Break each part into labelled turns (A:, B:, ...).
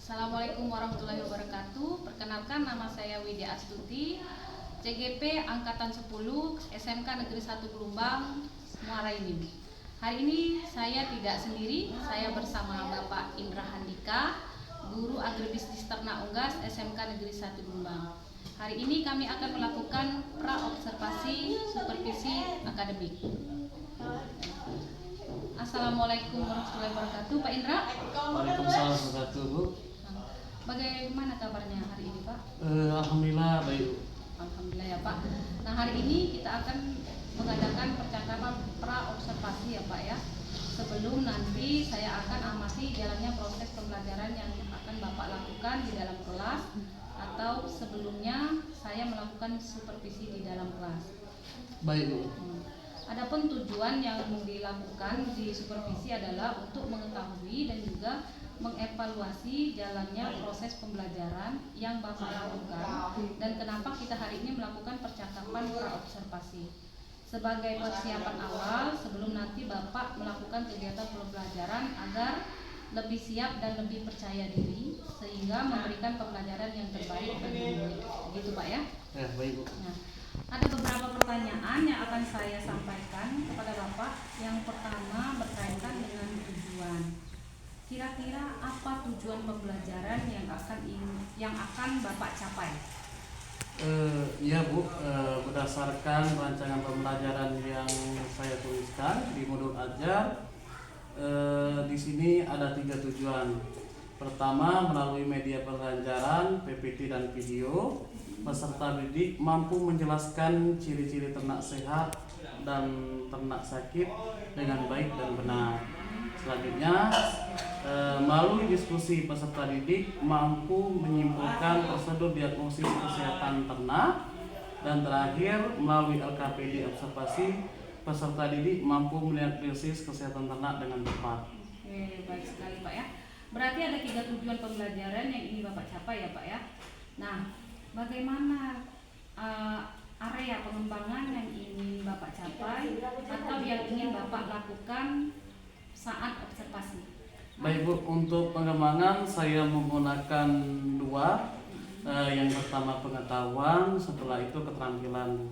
A: Assalamualaikum warahmatullahi wabarakatuh. Perkenalkan, nama saya Widya Astuti, CGP Angkatan 10, SMK Negeri 1 Gelumbang, Muara Enim. Hari ini saya tidak sendiri, saya bersama Bapak Indra Handika, Guru Agribisnis Ternak Unggas SMK Negeri 1 Gelumbang. Hari ini kami akan melakukan pra-observasi supervisi akademik. Assalamualaikum warahmatullahi wabarakatuh, Pak Indra.
B: Waalaikumsalam warahmatullahi wabarakatuh, Bu.
A: Bagaimana kabarnya hari ini, Pak?
B: Alhamdulillah baik, Bu.
A: Alhamdulillah ya, Pak. Nah, hari ini kita akan mengadakan percakapan pra-observasi ya, Pak ya. Sebelum nanti saya akan amati jalannya proses pembelajaran yang akan Bapak lakukan di dalam kelas, atau sebelumnya saya melakukan supervisi di dalam kelas.
B: Baik, Bu.
A: Adapun tujuan yang dilakukan di supervisi adalah untuk mengetahui dan juga mengevaluasi jalannya proses pembelajaran yang Bapak lakukan dan kenapa kita hari ini melakukan percakapan pra-observasi. Sebagai persiapan awal sebelum nanti Bapak melakukan kegiatan pembelajaran agar lebih siap dan lebih percaya diri sehingga memberikan pembelajaran yang terbaik bagi murid. Begitu, Pak ya?
B: Ya, baik, Bu.
A: Nah, ada beberapa pertanyaan yang akan saya sampaikan kepada Bapak. Yang pertama berkaitan dengan tujuan. Kira-kira apa tujuan pembelajaran yang akan Bapak capai?
B: Ya, Bu, berdasarkan rancangan pembelajaran yang saya tuliskan di modul ajar, di sini ada 3 tujuan. Pertama, melalui media pembelajaran, PPT dan video, peserta didik mampu menjelaskan ciri-ciri ternak sehat dan ternak sakit dengan baik dan benar. Selanjutnya, melalui diskusi peserta didik mampu menyimpulkan prosedur diagnosis kesehatan ternak. Dan terakhir, melalui LKPD observasi, peserta didik mampu mendiagnosis kesehatan ternak dengan tepat.
A: Oke, baik sekali, Pak ya. Berarti ada 3 tujuan pembelajaran yang ingin Bapak capai ya, Pak ya. Nah, bagaimana area pengembangan yang ingin Bapak capai atau yang ingin Bapak lakukan saat observasi?
B: Baik, Bu, untuk pengembangan saya menggunakan 2. Yang pertama pengetahuan, setelah itu keterampilan.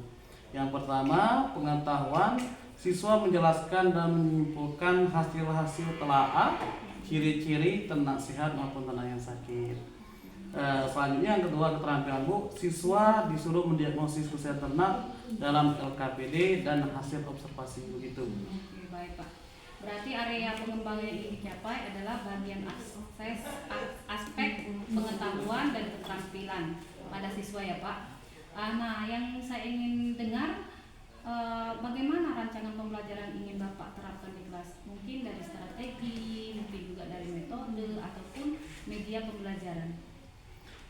B: Yang pertama pengetahuan, siswa menjelaskan dan menyimpulkan hasil-hasil telaah ciri-ciri ternak sehat maupun ternak yang sakit. Selanjutnya yang kedua keterampilan, Bu, siswa disuruh mendiagnosis kesehatan ternak dalam LKPD dan hasil observasi begitu.
A: Oke, baik, Pak. Berarti area pengembangan yang ingin dicapai adalah bagian aspek pengetahuan dan keterampilan pada siswa ya, Pak. Nah, yang saya ingin dengar bagaimana rancangan pembelajaran ingin Bapak terapkan di kelas? Mungkin dari strategi, mungkin juga dari metode ataupun media pembelajaran.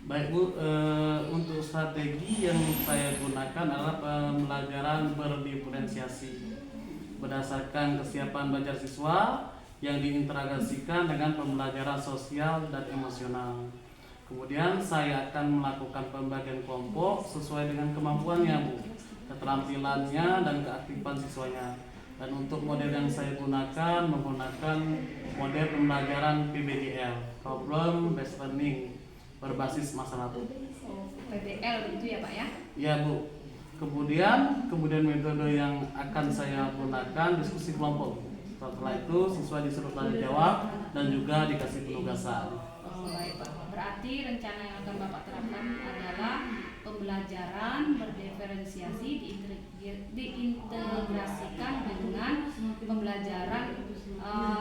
B: Baik, Bu, untuk strategi yang saya gunakan adalah pembelajaran berdiferensiasi berdasarkan kesiapan belajar siswa yang diintegrasikan dengan pembelajaran sosial dan emosional. Kemudian saya akan melakukan pembagian kelompok sesuai dengan kemampuannya, Bu, keterampilannya dan keaktifan siswanya. Dan untuk model yang saya gunakan menggunakan model pembelajaran PBGL, Problem Based Learning, berbasis masalah, Bu.
A: PBL itu ya, Pak ya?
B: Ya, Bu. Kemudian metode yang akan saya gunakan diskusi kelompok. Setelah itu siswa disuruh tanya jawab dan juga dikasih penugasan.
A: Oh, baik, Pak. Berarti rencana yang akan Bapak terapkan adalah pembelajaran berdiferensiasi diintegrasikan dengan pembelajaran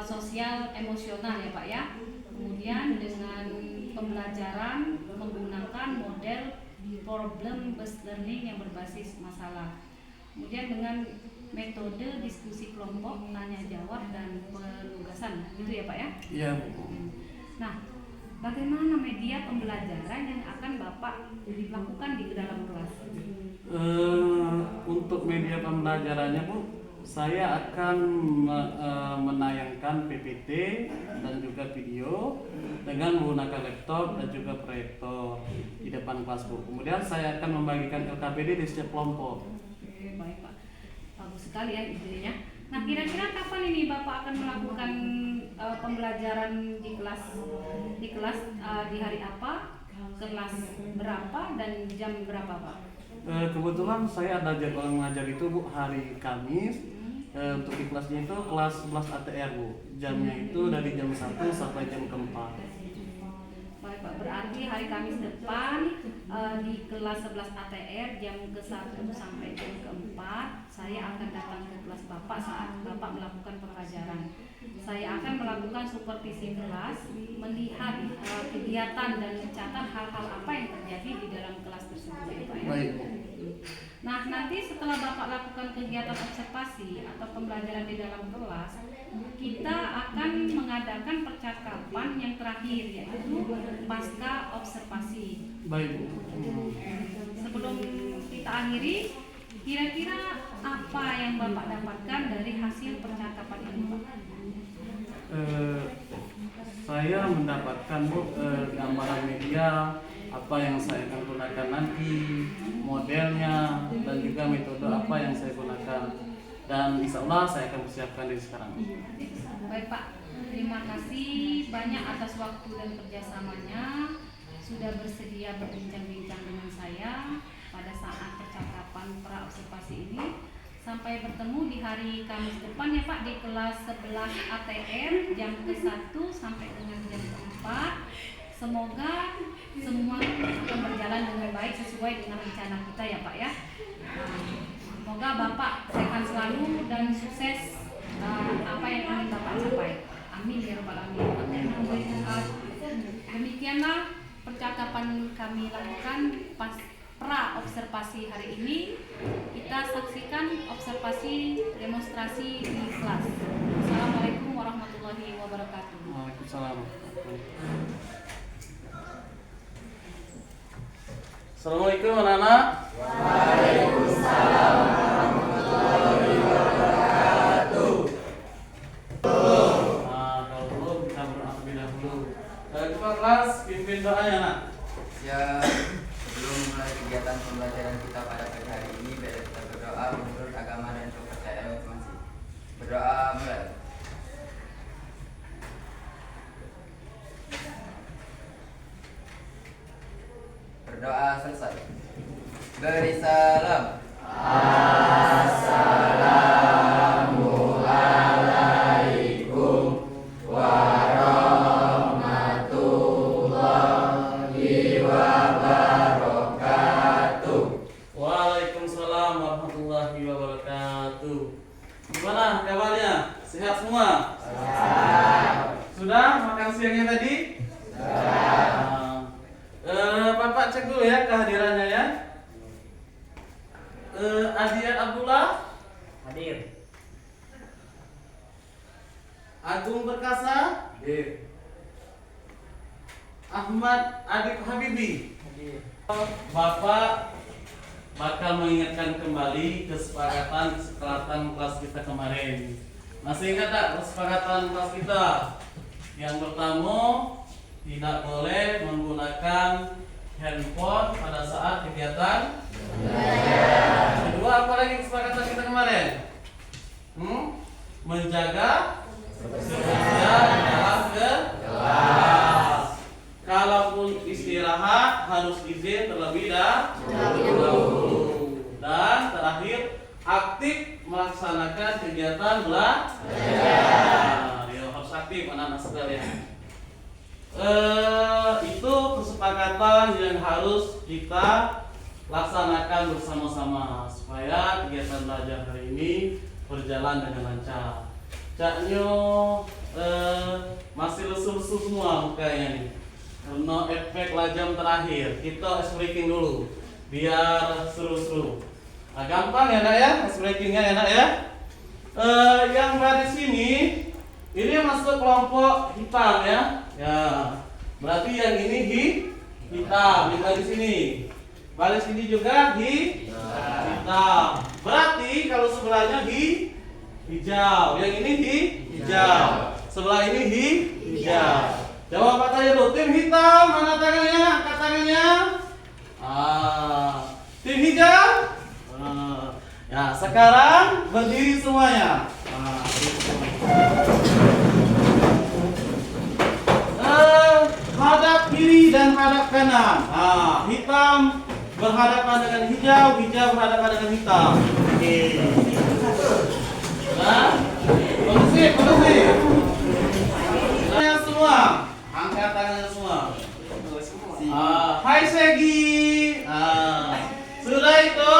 A: sosial emosional ya, Pak ya. Kemudian dengan pembelajaran menggunakan model problem based learning yang berbasis masalah. Kemudian dengan metode diskusi kelompok, tanya jawab dan penugasan. Gitu ya, Pak ya?
B: Iya, Bu.
A: Nah, bagaimana media pembelajaran yang akan Bapak lakukan di dalam kelas?
B: Untuk media pembelajarannya, Bu, saya akan menayangkan PPT dan juga video dengan menggunakan laptop dan juga proyektor di depan kelas, Bu. Kemudian saya akan membagikan LKPD di setiap kelompok.
A: Oke, baik, Pak. Bagus sekali ya idenya. Nah, kira-kira kapan ini Bapak akan melakukan pembelajaran di kelas di hari apa, kelas berapa dan jam berapa, Pak?
B: Kebetulan saya ada jadwal mengajar itu Bu hari Kamis. Untuk di kelasnya itu kelas 11 ATR Bu. Jamnya itu dari jam 1 sampai jam keempat.
A: Baik Pak, berarti hari Kamis depan di kelas 11 ATR jam ke-1 sampai jam ke-4 saya akan datang ke kelas Bapak saat Bapak melakukan pembelajaran. Saya akan melakukan supervisi kelas, melihat kegiatan dan mencatat hal-hal apa yang terjadi di dalam kelas tersebut ya Pak ya.
B: Baik.
A: Nah, nanti setelah Bapak lakukan kegiatan observasi atau pembelajaran di dalam kelas, kita akan mengadakan percakapan yang terakhir, yaitu pasca observasi.
B: Baik Bu.
A: Sebelum kita akhiri, kira-kira apa yang Bapak dapatkan dari hasil percakapan ini, Pak?
B: Saya mendapatkan Bu gambaran media apa yang saya akan gunakan nanti, modelnya, dan juga metode apa yang saya gunakan. Dan insya Allah saya akan persiapkan dari sekarang.
A: Baik Pak, terima kasih banyak atas waktu dan kerjasamanya. Sudah bersedia berbincang-bincang dengan saya pada saat percakapan pra observasi ini. Sampai bertemu di hari Kamis depan ya Pak, di kelas 11 ATR jam ke-1 sampai dengan jam ke-4. Semoga semua akan berjalan dengan baik sesuai dengan rencana kita ya Pak ya. Semoga Bapak sehat selalu dan sukses apa yang ingin Bapak capai. Amin ya rabbal alamin. Demikianlah percakapan kami lakukan pas pra observasi hari ini. Kita saksikan observasi demonstrasi di kelas. Assalamualaikum warahmatullahi wabarakatuh.
B: Waalaikumsalam. Assalamualaikum anak-anak.
C: Waalaikumsalam warahmatullahi wabarakatuh.
B: Kalau belum kita berdoa terlebih dahulu. Ketua kelas pimpin doanya nak.
C: Ya, sebelum memulai kegiatan pembelajaran kita pada pagi hari ini, biar kita berdoa menurut agama dan kepercayaan masing-masing. Berdoa mulai. Berdoa selesai. Beri salam. Assalamualaikum warahmatullahi wabarakatuh.
B: Waalaikumsalam warahmatullahi wabarakatuh. Gimana kabarnya? Sehat semua? Sudah makan siangnya tadi? Bapak cek dulu ya kehadirannya ya. Adian Abdullah
D: Hadir.
B: Agung Perkasa
D: Hadir.
B: Ahmad Adib Habibi.
D: Hadir.
B: Bapak bakal mengingatkan kembali kesepakatan kelas kita kemarin. Masih ingat tak kesepakatan kelas kita? Yang pertama, tidak boleh menggunakan handphone pada saat kegiatan belajar. Kedua, apa lagi kesepakatan kita kemarin? Menjaga kebersihan dalam kelas. Kalaupun istirahat harus izin terlebih dahulu. Dan terakhir, aktif melaksanakan kegiatan belajar. Ya, harus aktif anak-anak sekalian. Itu kesepakatan yang harus kita laksanakan bersama-sama supaya kegiatan belajar hari ini berjalan dengan lancar. Caknya masih lesu-lesu semua mukanya nih. Karena efek lajam terakhir, kita ice breaking dulu biar seru-seru. Nah, gampang ya nak ya, ice breakingnya ya nak ya. Yang baris ini masuk kelompok hitam ya. Ya, berarti yang ini hitam, yang baris ini. Baris ini juga hitam. Berarti kalau sebelahnya hijau, yang ini hijau. Sebelah ini hijau. Jawab apa tanya dulu, tim hitam mana tangannya? Angkat tangannya. Tim hijau. Ya, sekarang berdiri semuanya. Hadap kiri dan hadap kanan. Nah, hitam berhadapan dengan hijau, hijau berhadapan dengan hitam. Oke. Nah, kondusif. Tangan semua, angkat tangannya semua. Hai Segi. Sudah itu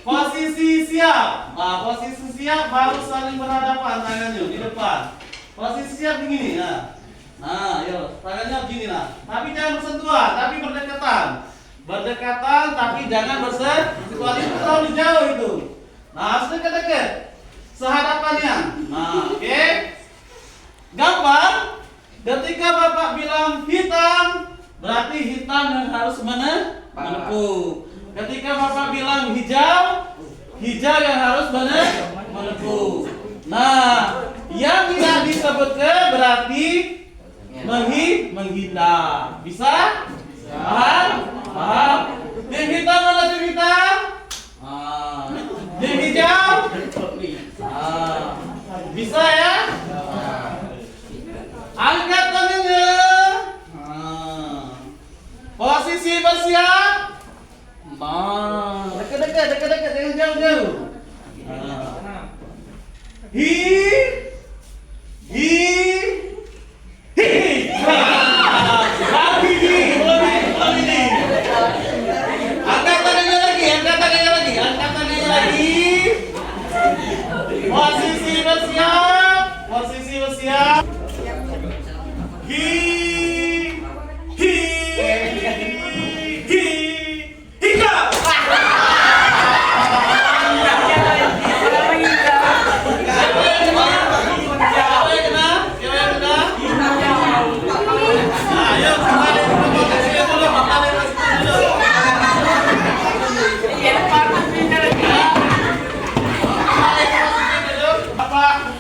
B: posisi siap. Posisi siap baru saling berhadapan tangannya di depan. Posisi siap begini. Nah, yuk tangannya begini Tapi jangan bersentuhan, tapi berdekatan. Berdekatan tapi jangan bersentuhan, itu terlalu jauh itu. Nah, harus dekat-dekat. Sehadapannya. Nah, oke. Gampang. Ketika Bapak bilang hitam, berarti hitam yang harus menepu. Ketika Bapak bilang hijau, hijau yang harus menepu. Nah, yang tidak disebutkan berarti menghindar. Bisa? Paham? Tim hitam mana tim hitam? Tim hijau? Bisa ya? Angkat tangannya. Posisi bersiap. Dekat, jangan jauh-jauh. Angkat tangannya lagi. Posisi bersiap.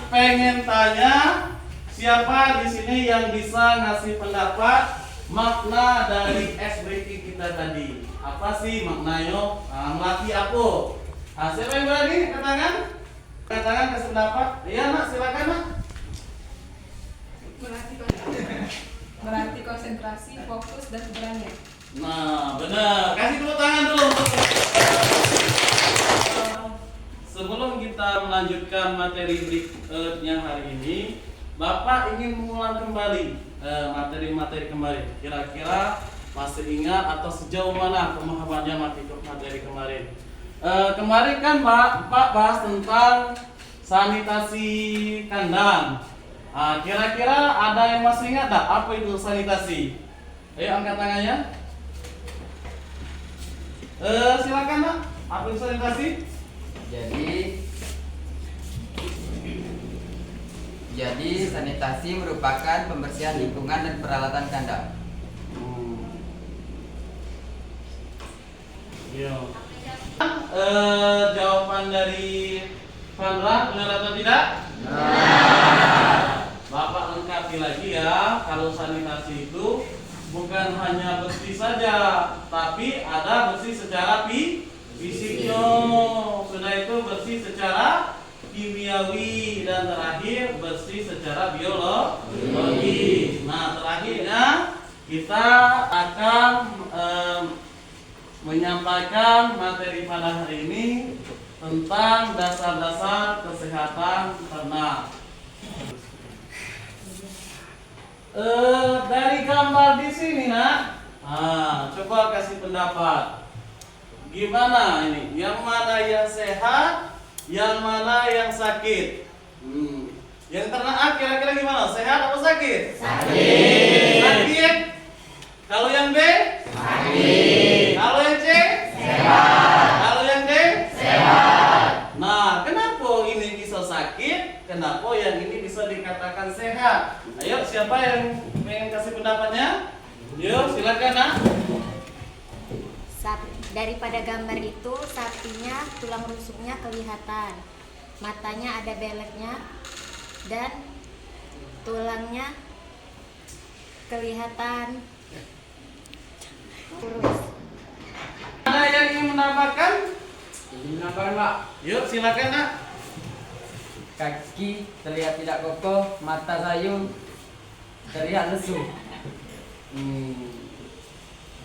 B: Pengen tanya siapa di sini yang bisa ngasih pendapat makna dari SBK kita tadi? Apa sih maknanya? Melatih apa? Siapa yang berani? Angkat tangan kasih pendapat. Iya nak, silakan nak.
D: Melatih konsentrasi, fokus dan keberanian.
B: Nah, benar. Kasih tepuk tangan dulu. Sebelum kita melanjutkan materi berikutnya hari ini, Bapak ingin mengulang kembali materi kemarin. Kira-kira masih ingat atau sejauh mana pemahamannya materi kemarin? Kemarin kan Pak bahas tentang sanitasi kandang. Kira-kira ada yang masih ingat tak apa itu sanitasi? Ayo angkat tangannya. Silakan nak. Apa itu sanitasi?
C: Jadi sanitasi merupakan pembersihan lingkungan dan peralatan kandang.
B: Jawaban dari Vandra benar atau tidak? Bapak lengkapi lagi ya. Kalau sanitasi itu bukan hanya bersih saja, tapi ada bersih secara fisiknya, sudah itu bersih secara kimiawi, dan terakhir bersih secara biologi. Nah, terakhirnya kita akan menyampaikan materi pada hari ini tentang dasar-dasar kesehatan ternak. Dari gambar di sini nak, coba kasih pendapat. Gimana ini? Yang mana yang sehat, yang mana yang sakit? Yang ternak kira-kira gimana? Sehat atau sakit? Sakit. Kalau yang B? Sakit. Kalau yang C? Sehat. Kalau yang D? Sehat. Nah, kenapa ini bisa sakit? Kenapa yang ini bisa dikatakan sehat? Ayo, siapa yang pengen kasih pendapatnya? Yuk, silakan nak.
E: Daripada gambar itu, sapinya tulang rusuknya kelihatan, matanya ada beleknya, dan tulangnya kelihatan kurus.
B: Ada yang ingin menambahkan?
C: Ingin menambahkan Pak?
B: Yuk, silakan nak.
C: kaki terlihat tidak kokoh, mata sayu, terlihat lesu.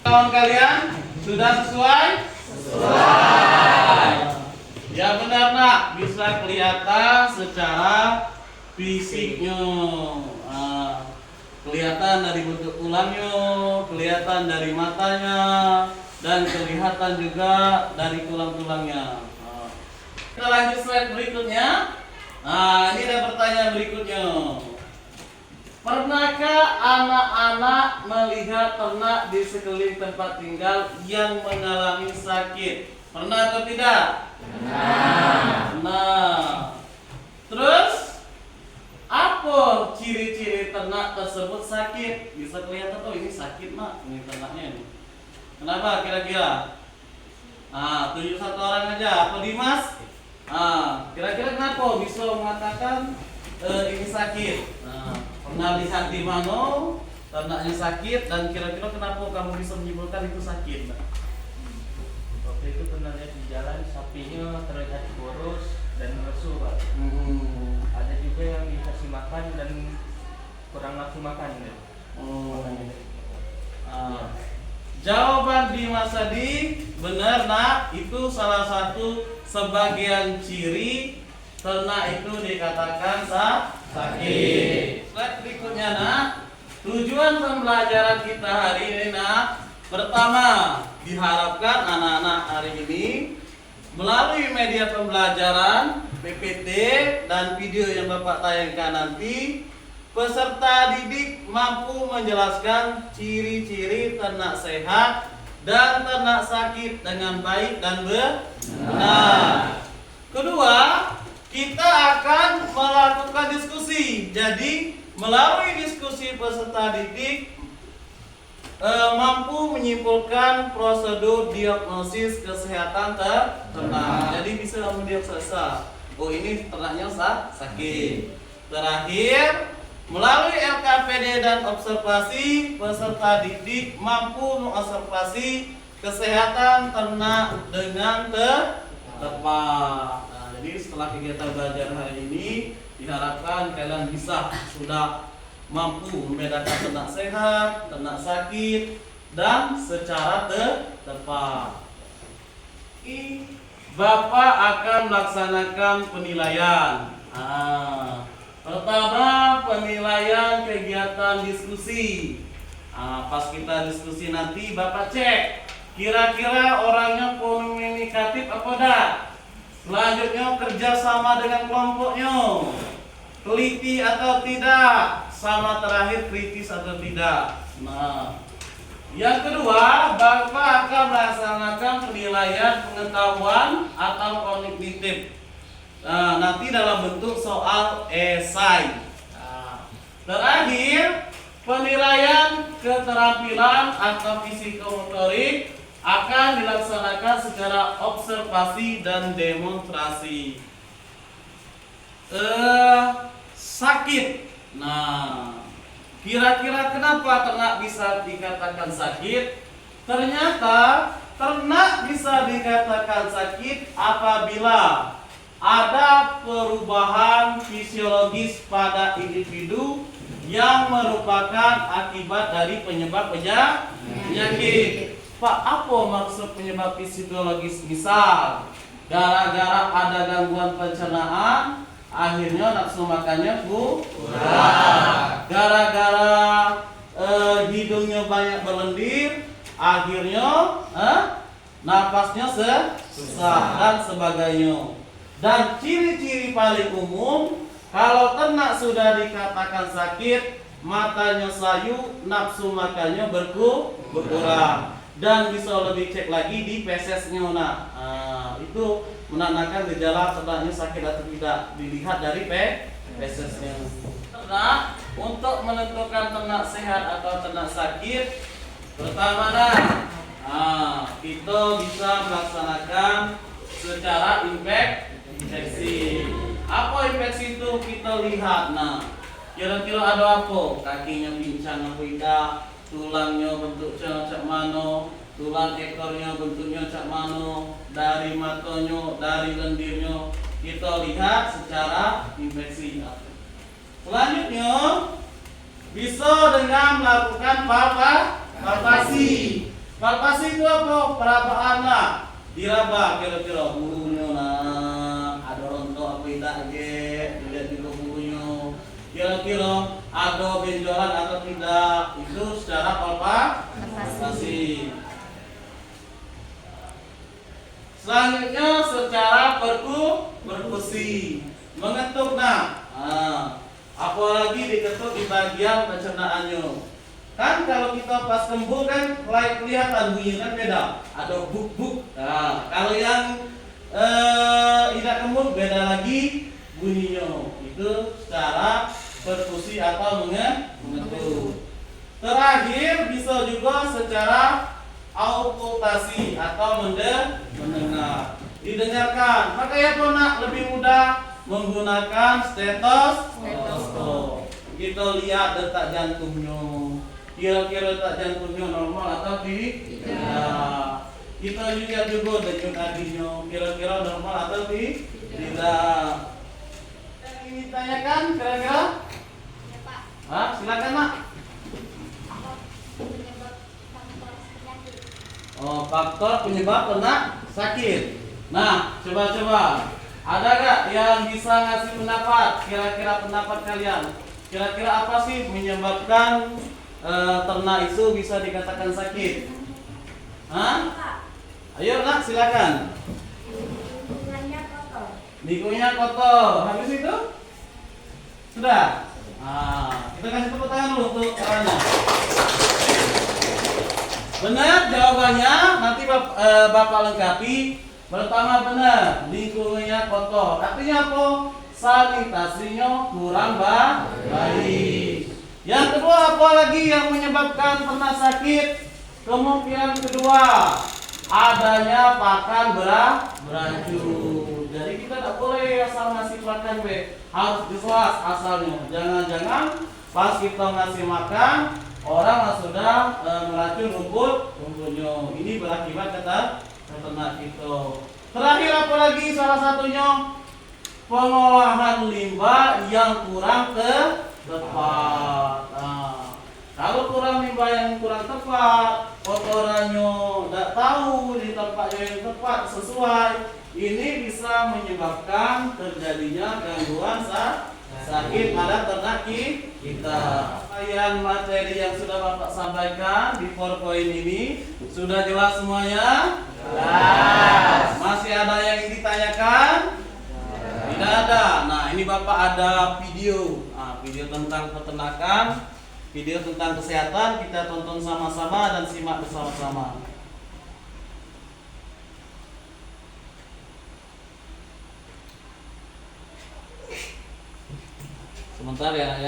B: Kawan kalian sudah sesuai? Sesuai. Ya benar nak, bisa kelihatan secara fisiknya. Kelihatan dari bentuk tulangnya, kelihatan dari matanya, dan kelihatan juga dari tulang-tulangnya. Kita lanjut slide berikutnya. Nah, ini ada pertanyaan berikutnya. Pernahkah anak-anak melihat ternak di sekeliling tempat tinggal yang mengalami sakit? Pernah atau tidak? Pernah. Terus apa ciri-ciri ternak tersebut sakit? Bisa kelihatan tuh ini sakit mak, ini ternaknya ini. Kenapa kira-kira? Tunjuk satu orang aja. Apa Dimas? Kira-kira kenapa bisa mengatakan ini sakit? Pernah lihat di mana ternaknya sakit dan kira-kira kenapa kamu bisa menyimpulkan itu sakit?
F: Waktu itu pernah lihat di jalan sapinya terlihat boros dan lesu, Pak. Ada juga yang dikasih makan dan kurang nafsu makan ya.
B: Jawaban Dimas tadi benar nak, itu salah satu sebagian ciri ternak itu dikatakan sakit. Slide berikutnya nak, tujuan pembelajaran kita hari ini nak, pertama diharapkan anak-anak hari ini melalui media pembelajaran, PPT dan video yang Bapak tayangkan nanti, peserta didik mampu menjelaskan ciri-ciri ternak sehat dan ternak sakit dengan baik dan benar. Kedua, kita akan melakukan diskusi. Jadi, melalui diskusi peserta didik mampu menyimpulkan prosedur diagnosis kesehatan ternak. Jadi bisa mendiagnosa, oh ini ternaknya sakit. Terakhir, melalui LKPD dan observasi, peserta didik mampu mengobservasi kesehatan ternak dengan tepat. Jadi setelah kegiatan belajar hari ini, diharapkan kalian bisa sudah mampu membedakan ternak sehat, ternak sakit, dan secara tepat. Bapak akan melaksanakan penilaian. Pertama, penilaian kegiatan diskusi. Pas kita diskusi nanti, Bapak cek kira-kira orangnya komunikatif apa enggak. Selanjutnya kerjasama dengan kelompoknya, teliti atau tidak, sama terakhir kritis atau tidak. Yang kedua, Bapak akan melaksanakan penilaian pengetahuan atau kognitif. Nanti dalam bentuk soal esai. Terakhir, penilaian keterampilan atau psikomotorik akan dilaksanakan secara observasi dan demonstrasi. Sakit. Kira-kira kenapa ternak bisa dikatakan sakit? Ternyata ternak bisa dikatakan sakit apabila ada perubahan fisiologis pada individu yang merupakan akibat dari penyebab penyakit. Pak, apa maksud penyebab fisiologis? Misal, gara-gara ada gangguan pencernaan, akhirnya nafsu makannya kurang. Gara-gara hidungnya banyak berlendir, akhirnya napasnya susah dan sebagainya. Dan ciri-ciri paling umum, kalau ternak sudah dikatakan sakit, matanya sayu, nafsu makannya berkurang. Dan bisa lebih cek lagi di fesesnya. Itu menandakan gejala ternaknya sakit atau tidak, dilihat dari fesesnya. Ternak, untuk menentukan ternak sehat atau ternak sakit, pertama kita bisa melaksanakan secara infeksi. Apa infeksi itu? Kita lihat. Kira-kira ada apa? Kakinya pincang atau tidak, tulangnya bentuknya cak mano, tulang ekornya bentuknya cak mano, dari matanya, dari lendirnya, kita lihat secara infeksi. Selanjutnya bisa dengan melakukan palpasi. Palpasi itu apa? Perabaan lah. Diraba kira-kira bulunya ada rontok apa tidak dilihat juga bulunya. Kira-kira ada benjolan atau tidak, itu secara palpasi. Selanjutnya secara perkusi, mengetuk apalagi diketuk di bagian pencernaannya. Kan kalau kita pas kembul kan kelihatan bunyinya kan beda, ada buk-buk. Nah, kalau yang tidak kembul beda lagi bunyinya. Itu secara perkusi atau mengetuk. Terakhir bisa juga secara auskultasi atau mendengar. Didengarkan. Maka ya nak lebih mudah menggunakan stetoskop. Kita lihat detak jantungnya. Kira-kira detak jantungnya normal atau tidak. Kita lihat juga denyut nadinya. Kira-kira normal atau tidak. Yang ingin ditanyakan kira-kira? Silakan Mak. Faktor penyebab kena sakit. Nah, coba-coba. Ada gak yang bisa ngasih pendapat? Kira-kira pendapat kalian. Kira-kira apa sih menyebabkan ternak itu bisa dikatakan sakit? Ayo nak, silakan. Lingkungannya kotor. Habis itu? Sudah? Kita kasih tepuk tangan dulu untuk caranya. Benar jawabannya, nanti Bapak lengkapi. Pertama benar, lingkungannya kotor. Artinya apa? Sanitasinya kurang baik. Yang kedua, apa lagi yang menyebabkan ternak sakit? Kemungkinan kedua, adanya pakan beracun. Jadi kita tidak boleh asal ngasih makan harus diselas asalnya. Jangan-jangan pas kita ngasih makan orang sudah meracun rumputnya. Ini berakibat kata ternak itu. Terakhir apa lagi salah satunya? Pengolahan limbah yang kurang tepat. Kalau kurang limbah yang kurang tepat, kotorannya tidak tahu di tempatnya yang tepat sesuai, ini bisa menyebabkan terjadinya gangguan sakit pada ternak kita. Rangkaian materi yang sudah Bapak sampaikan di PowerPoint ini sudah jelas semuanya? Jelas. Masih ada yang ingin ditanyakan? Tidak ada. Nah, ini Bapak ada video. Video tentang peternakan, video tentang kesehatan, kita tonton sama-sama dan simak bersama-sama. Sebentar ya.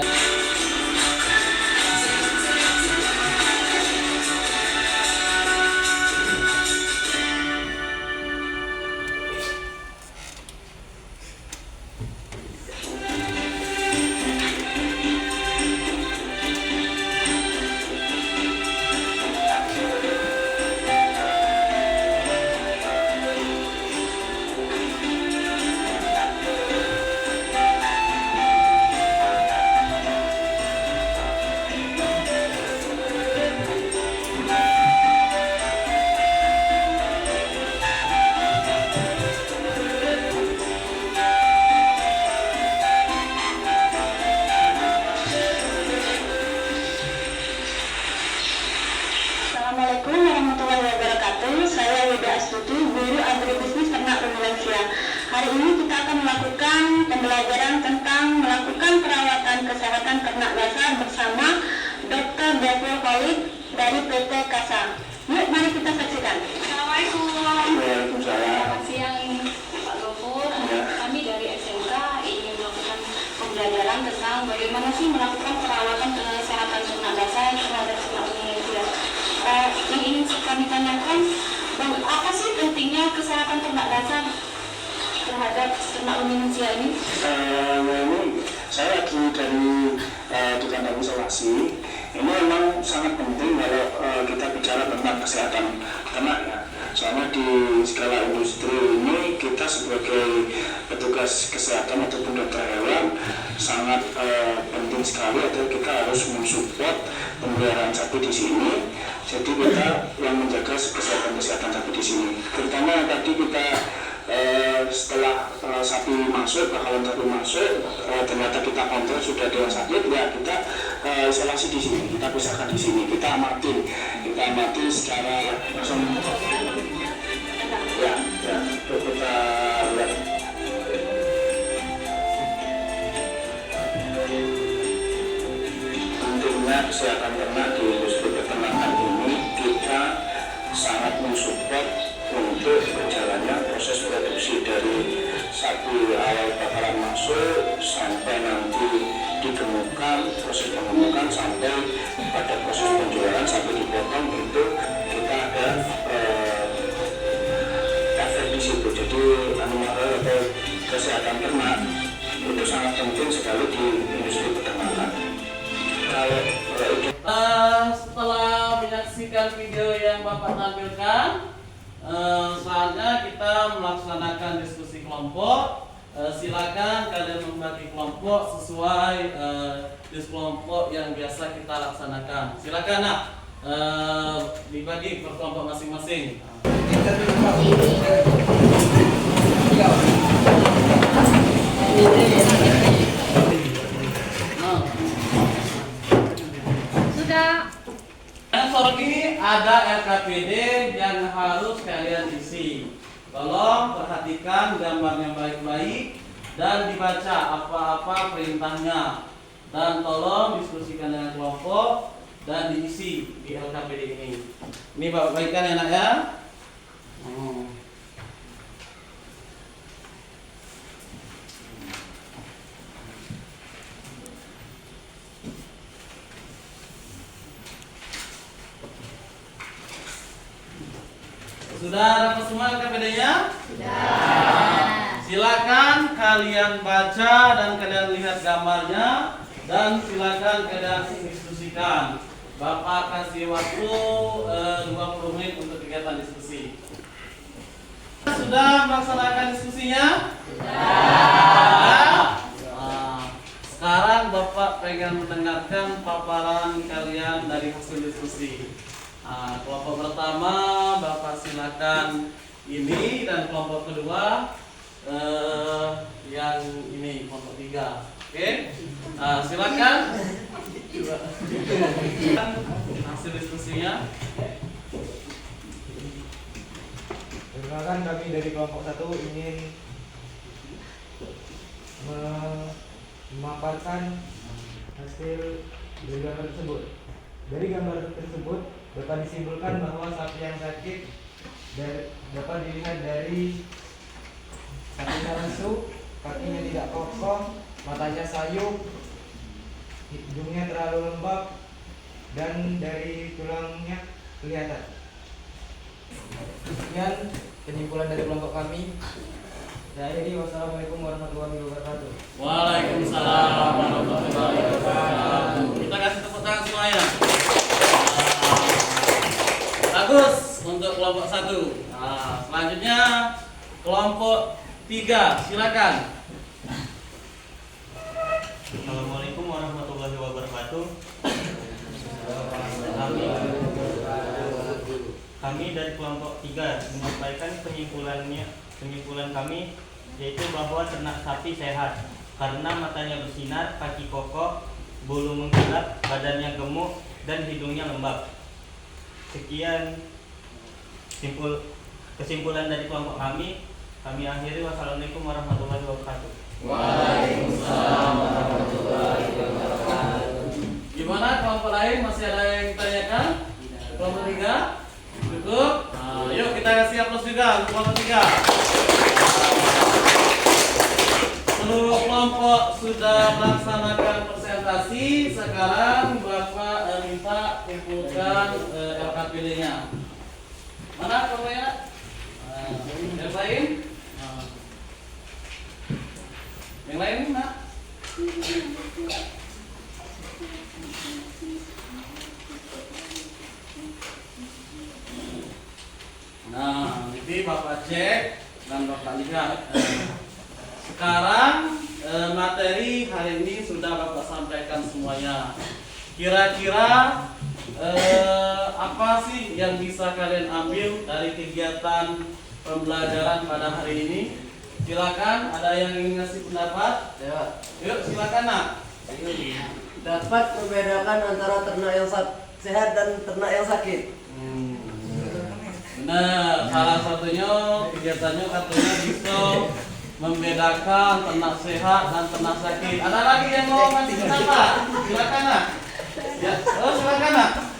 G: Assalamualaikum warahmatullahi wabarakatuh. Saya Wida Astuti, guru agribisnis ternak ruminansia. Hari ini kita akan melakukan pembelajaran tentang melakukan perawatan kesehatan ternak dasar bersama Dr. Devil Khalid dari PT Kasa. Yuk, mari kita saksikan.
A: Assalamualaikum. Selamat siang Pak Gofur. Kami dari SMK ingin melakukan pembelajaran tentang bagaimana sih melakukan perawatan kesehatan ternak dasar terhadap ternak ruminansia. Yang ingin kami tanyakan, apa sih pentingnya kesehatan ternak dasar terhadap ternak ruminansia ini?
H: Saya lagi dari di kandang isolasi. Ini memang sangat penting kalau kita bicara tentang kesehatan ternak ya. Soalnya di skala industri ini kita sebagai petugas kesehatan ataupun dokter hewan sangat penting sekali atau kita harus mensupport pemeliharaan sapi di sini. Jadi kita yang menjaga kesehatan sapi di sini. Terutama tadi kita setelah sapi masuk, bakalan sapi masuk, ternyata kita kontrol sudah ada yang sakit, ya kita isolasi di sini, kita pisahkan di sini, kita amati secara langsung. Ya, kita lihat. Pentingnya kesehatan ternak di industri peternakan ini kita sangat mensupport untuk berjalannya proses produksi dari sapi awal bakalan masuk sampai nanti digemukan, proses pengemukan sampai pada proses penjualan sampai dipotong, itu kita ada efek di situ. Jadi animal atau kesehatan ternak itu sangat penting sekali di industri peternakan.
B: Setelah menyaksikan video yang Bapak tampilkan, saatnya kita melaksanakan diskusi kelompok. Silakan kalian membagi kelompok sesuai diskusi kelompok yang biasa kita laksanakan. Silakan nak, dibagi per kelompok masing-masing.
A: Sudah.
B: Sorok ini ada LKPD yang harus kalian isi. Tolong perhatikan gambarnya baik-baik dan dibaca apa-apa perintahnya. Dan tolong diskusikan dengan kelompok dan diisi di LKPD ini. Ini baik-baikan ya nak ya. Sudah dapat semua LKPD-nya? Sudah. Silakan kalian baca dan kalian lihat gambarnya dan silakan kalian diskusikan. Bapak kasih waktu 20 menit untuk kegiatan diskusi. Sudah melaksanakan diskusinya? Sudah. Sekarang Bapak pengen mendengarkan paparan kalian dari hasil diskusi. Kelompok pertama Bapak silakan ini, dan kelompok kedua yang ini, kelompok 3. Oke? Silakan hasil diskusinya.
I: Perkenalkan, kami dari kelompok 1 ingin memaparkan hasil dari gambar tersebut. Dari gambar tersebut dapat disimpulkan bahwa sapi yang sakit dapat dilihat dari kakinya lesu, kakinya tidak kokoh, matanya sayup, hidungnya terlalu lembab, dan dari tulangnya kelihatan. Sekian penyimpulan dari kelompok kami. Saya ini, wassalamualaikum warahmatullahi wabarakatuh.
B: Waalaikumsalam warahmatullahi wabarakatuh. Kita kasih tepuk tangan semuanya. Bagus untuk kelompok 1. Selanjutnya kelompok 3, silakan.
F: Assalamualaikum warahmatullahi wabarakatuh. Kami dari kelompok 3 menyampaikan penyimpulan kami, yaitu bahwa ternak sapi sehat karena matanya bersinar, kaki kokoh, bulu mengkilap, badannya gemuk, dan hidungnya lembab. Sekian kesimpulan dari kelompok kami. Kami akhiri. Wassalamualaikum warahmatullahi wabarakatuh.
B: Waalaikumsalam warahmatullahi wabarakatuh. Gimana kelompok lain? Masih ada yang ditanyakan? Kelompok 3? Cukup? Yuk kita kasih aplaus juga untuk kelompok 3. Seluruh kelompok sudah melaksanakan presentasi. Sekarang Bapak minta kumpulkan LKPD-nya. Mana kelompoknya? Yang lain? Yang lain mana? Nah, Jadi Bapak cek dan Bapak lihat. Sekarang materi hari ini sudah Bapak sampaikan semuanya. Kira-kira apa sih yang bisa kalian ambil dari kegiatan pembelajaran pada hari ini? Silakan, ada yang ingin ngasih pendapat? Yuk, silakan nak.
J: Dapat membedakan antara ternak yang sehat dan ternak yang sakit.
B: Benar, salah satunya kegiatannya katanya bisa membedakan ternak sehat dan ternak sakit. Ada lagi yang mau ngasih pendapat? Silakan nak. Ya, silakan nak.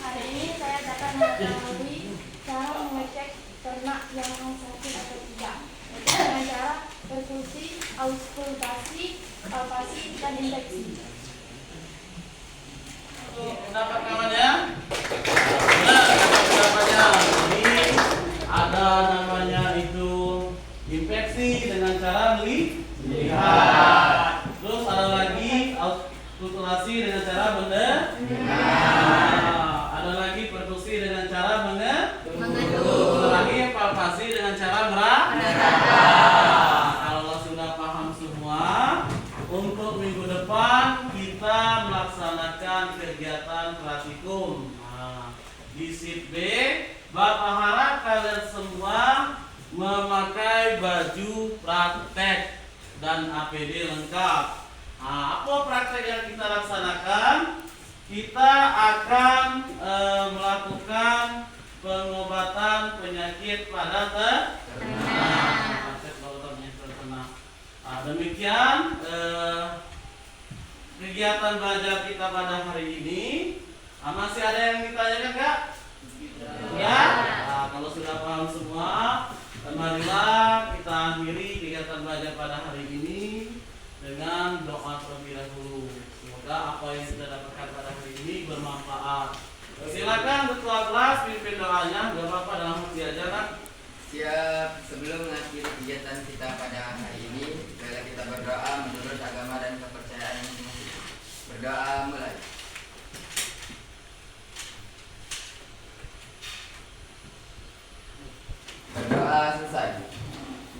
K: Hari ini saya dapat mengetahui cara mengecek ternak yang sakit atau tidak, yaitu dengan cara perfusi, auskultasi, palpasi, dan injeksi.
B: Pendapat kawannya? Benar, pendapatnya. Ini ada namanya itu infeksi dengan cara melihat. Terus ada lagi auskultasi dengan cara mendengar. Ada lagi perfusi dengan cara mengadu. Ada lagi palpasi dengan cara meraba. Kalau sudah paham semua, untuk minggu depan kita melaksanakan kegiatan praktikum. Di sheet B, Bapak harap kalian semua memakai baju praktek dan APD lengkap. Apa praktek yang kita laksanakan? Kita akan melakukan pengobatan penyakit pada ternak. Demikian kegiatan belajar kita pada hari ini. Masih ada yang ditanyakan Kak? Ya. Kalau sudah paham semua, marilah kita akhiri kegiatan belajar pada hari ini dengan doa terlebih dahulu. Semoga apa yang kita dapatkan pada hari ini bermanfaat. Silakan ketua kelas pimpin doanya. Gak apa-apa, dalam hati aja Kak.
C: Siap. Sebelum mengakhiri kegiatan kita pada hari ini, marilah kita berdoa menurut agama dan kepercayaan masing-masing. Berdoa mulai. Berdoa selesai.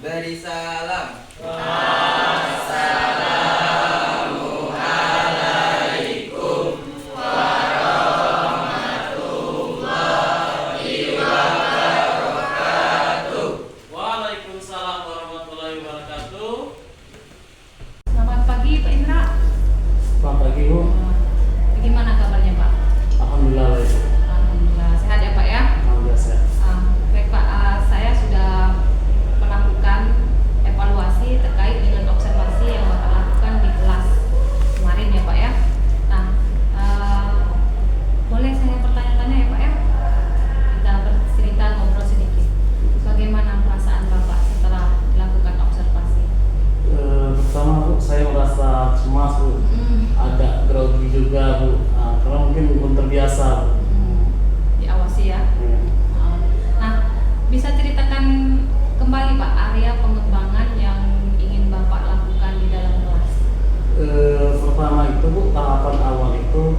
C: Beri salam. Assalamualaikum warahmatullahi wabarakatuh.
B: Waalaikumsalam warahmatullahi wabarakatuh.
A: Selamat pagi Pak Indra.
B: Selamat pagi Bu.
A: Bagaimana kabarnya Pak?
B: Alhamdulillah baik.
A: Alhamdulillah sehat ya Pak ya.
B: Alhamdulillah sehat.
A: Baik Pak, saya sudah melakukan evaluasi terkait dengan observasi yang Bapak lakukan di kelas kemarin ya Pak ya. Nah, boleh saya bertanya-tanya ya Pak ya? Kita bercerita ngobrol sedikit. Bagaimana perasaan Bapak setelah dilakukan observasi?
B: Pertama Bu, saya merasa cemas Bu, agak grogi juga Bu, karena mungkin belum terbiasa Bu.
A: Diawasi ya.
B: Ya.
A: Nah, bisa ceritakan kembali Pak area pengembangan yang ingin Bapak lakukan di dalam kelas?
B: Pertama itu Bu, tahapan awal itu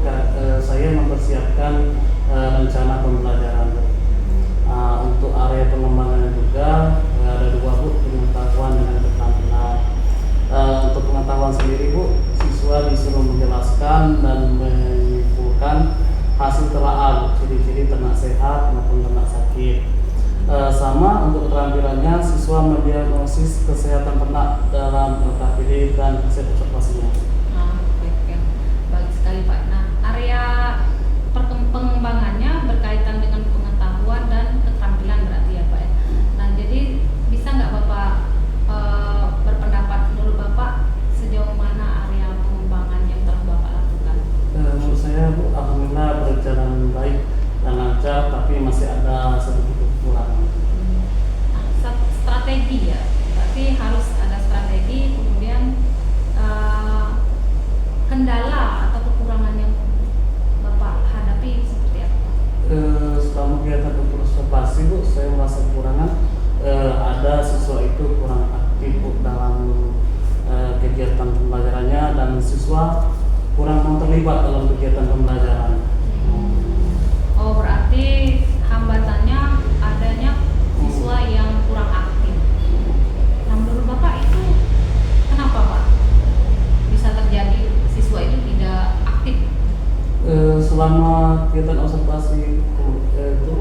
B: saya mempersiapkan rencana pembelajaran Bu. Untuk area pengembangan juga ada dua Bu, pengetahuan dan keterampilan. Untuk pengetahuan sendiri Bu, siswa disuruh menjelaskan dan menyimpulkan hasil telaah ciri-ciri ternak sehat maupun ternak sakit. Sama untuk keterampilannya, siswa mendiagnosis kesehatan ternak dalam KPD dan hasil observasinya.
A: Baik ya, baik sekali Pak. Nah, area pengembangannya berkaitan dengan pengetahuan dan keterampilan berarti ya Pak ya. Nah, jadi bisa nggak Bapak berpendapat menurut Bapak sejauh mana area pengembangan yang telah Bapak lakukan?
B: Menurut saya Bu, alhamdulillah berjalan baik dan lancar, tapi masih ada sedikit kekurangan.
A: Strategi ya, berarti harus ada strategi. Kemudian kendala atau kekurangan yang Bapak hadapi seperti apa?
B: Selama kegiatan observasi Bu, saya merasa kekurangan. Ada siswa itu kurang aktif Bu dalam kegiatan pembelajarannya, dan siswa kurang mau terlibat dalam kegiatan pembelajaran.
A: Oh, berarti hambatannya adanya
B: kegiatan observasi itu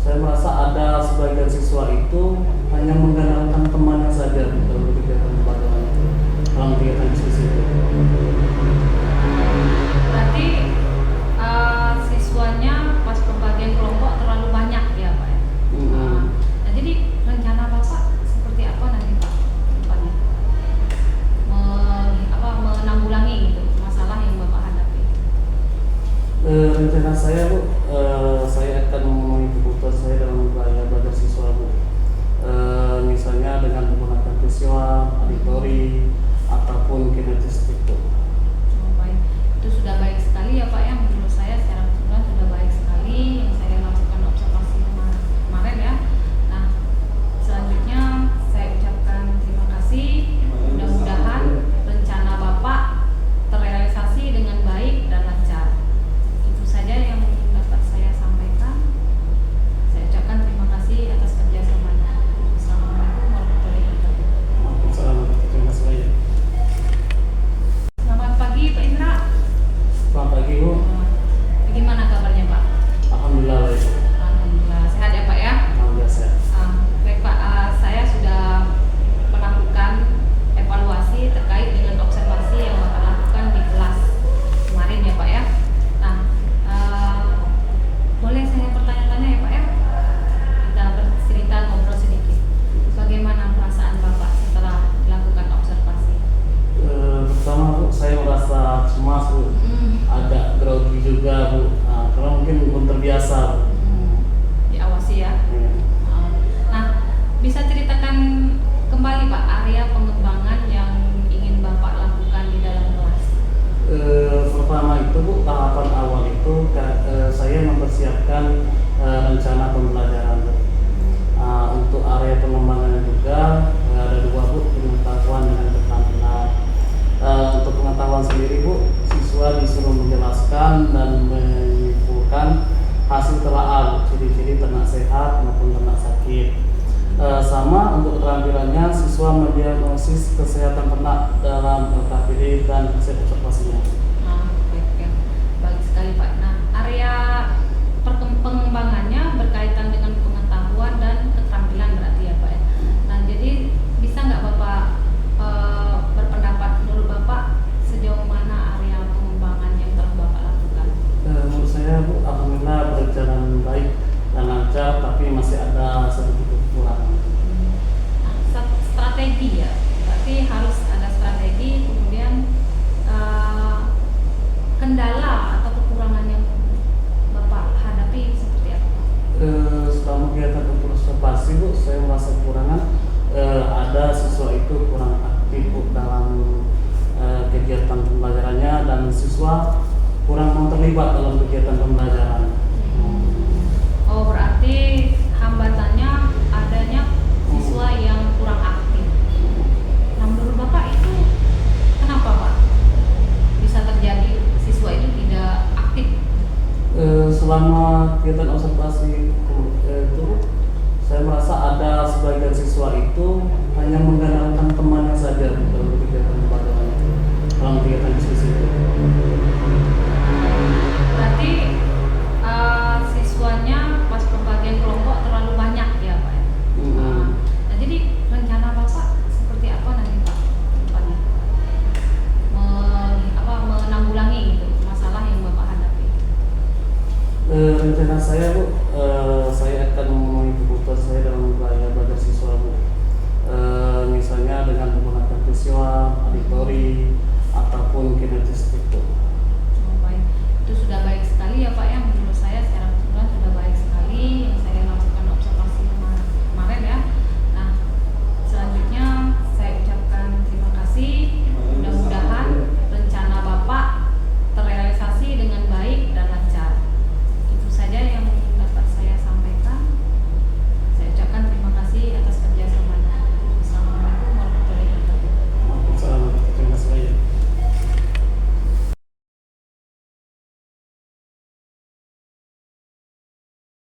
B: saya merasa ada sebagian siswa itu hanya mengandalkan temannya saja dalam kegiatan pembelajaran itu, dalam kegiatan diskusi itu.
A: Berarti siswanya pas pembagian kelompok terlalu banyak ya Pak ya? Nah, jadi rencana Bapak seperti apa nanti Pak depannya? Menanggulangi gitu masalah yang Bapak hadapi?
B: Rencana saya Bu, saya akan memenuhi kebutuhan saya dalam belajar siswa Bu. Misalnya dengan menggunakan visual, auditori, ataupun kinesthetik Bu.
A: Baik, itu sudah baik sekali ya Pak ya, menurut saya secara keseluruhan sudah baik sekali yang saya lakukan observasi kemarin ya. Nah, selanjutnya saya ucapkan terima kasih, mudah-mudahan rencana Bapak terrealisasi dengan baik dan lancar. Itu saja yang dapat saya sampaikan. Saya ucapkan terima kasih atas kerjasamanya. Assalamualaikum warahmatullahi wabarakatuh.
B: Terima kasih.
A: Selamat pagi Pak Indra.
B: Selamat pagi Bu.
A: Bagaimana kabarnya Pak?
B: Alhamdulillah baik.
A: Alhamdulillah sehat ya Pak ya.
B: Alhamdulillah sehat.
A: Baik Pak, saya sudah melakukan evaluasi terkait dengan observasi yang Bapak lakukan di kelas kemarin ya Pak ya. Nah, boleh saya bertanya-tanya ya Pak ya? Kita bercerita ngobrol sedikit. Bagaimana perasaan Bapak setelah dilakukan observasi?
B: Pertama Bu, saya merasa cemas Bu, agak grogi juga Bu, karena mungkin belum terbiasa Bu.
A: Diawasi ya.
B: Ya.
A: Nah, bisa ceritakan kembali Pak area pengembangan yang ingin Bapak lakukan di dalam kelas?
B: Pertama itu Bu, tahapan awal itu saya mempersiapkan rencana pembelajaran Bu. Untuk area pengembangan juga ada dua Bu, pengetahuan dengan keterampilan. Untuk pengetahuan sendiri Bu, siswa disuruh menjelaskan dan menyimpulkan hasil telaah ciri-ciri ternak sehat maupun ternak sakit. Sama untuk keterampilannya, siswa mendiagnosis kesehatan ternak dalam KPD dan hasil observasinya.
A: Baik, ya. Baik sekali Pak. Nah, area pengembangannya berkaitan dengan pengetahuan dan keterampilan berarti ya Pak ya. Nah, jadi bisa nggak Bapak berpendapat menurut Bapak sejauh mana area pengembangan yang telah Bapak lakukan?
B: Menurut saya Bu, alhamdulillah berjalan baik dan lancar, tapi masih ada sedikit kekurangan.
A: Strategi ya, berarti harus ada strategi, kemudian kendala atau kekurangan yang Bapak hadapi seperti apa?
B: Selama kegiatan observasi Bu, saya merasa kekurangan ada siswa itu kurang aktif Bu dalam kegiatan pembelajarannya, dan siswa kurang mau terlibat dalam kegiatan pembelajaran.
A: Oh, berarti hambatannya adanya siswa yang kurang aktif. Nah, menurut Bapak itu kenapa Pak bisa terjadi siswa itu tidak aktif?
B: Selama kegiatan observasi itu saya merasa ada sebagian siswa itu hanya mengandalkan temannya saja dalam kegiatan pembelajaran, dalam kegiatan diskusi